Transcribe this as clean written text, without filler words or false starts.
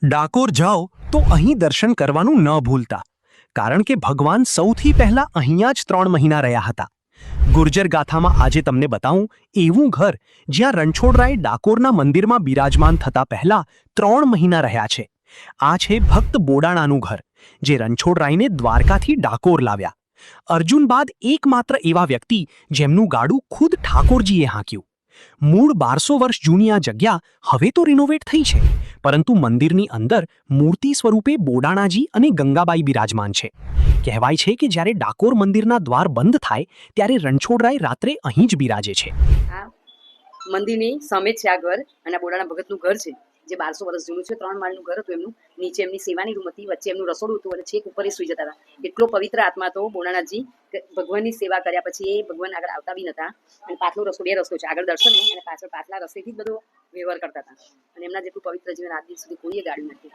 ડાકોર જાઓ તો અહીં દર્શન કરવાનું ન ભૂલતા, કારણ કે ભગવાન સૌથી પહેલા અહીંયા જ 3 મહિના રહ્યા હતા. ગુર્જર ગાથામાં આજે તમને બતાવું એવું ઘર જ્યાં રણછોડરાય ડાકોરના મંદિરમાં બિરાજમાન થતા પહેલા 3 મહિના રહ્યા છે. આ છે ભક્ત બોડાણાનું ઘર, જે રણછોડરાયને દ્વારકાથી ડાકોર લાવ્યા. અર્જુન બાદ એકમાત્ર એવા વ્યક્તિ જેમનું ગાડું ખુદ ઠાકોરજીએ હાંક્યું. મૂળ 1200 વર્ષ જૂની આ જગ્યા હવે તો રિનોવેટ થઈ છે, પરંતુ મંદિરની અંદર મૂર્તિ સ્વરૂપે બોડાણાજી અને ગંગાબાઈ બિરાજમાન છે. કહેવાય છે કે જ્યારે ડાકોર મંદિરના દ્વાર બંધ થાય ત્યારે રણછોડરાય રાત્રે અહીં જ બિરાજે છે. આ મંદિરની સામે જ છે આ ઘર, અને આ બોડાણા ભગતનું ઘર છે જે 1200 વર્ષ જૂનું છે. 3 માળનું ઘર હતું એમનું. નીચે એમની સેવાની રૂમ હતી, વચ્ચે એમનું રસોડું હતું અને છેક ઉપર એ સુઈ જતા હતા. એટલો પવિત્ર આત્મા તો બોડાણાજી ભગવાનની સેવા કર્યા પછી એ ભગવાન આગળ આવતા બી નતા. અને પાછલો રસ્તો 2 રસ્તો છે, આગળ દર્શનનો અને પાછળ પાછલા રસ્તેથી જ બધો વ્યવહાર કરતા હતા. અને એમના જેટલું પવિત્ર જીવન આજ દિવસ સુધી કોઈએ ગાળ્યું નથી.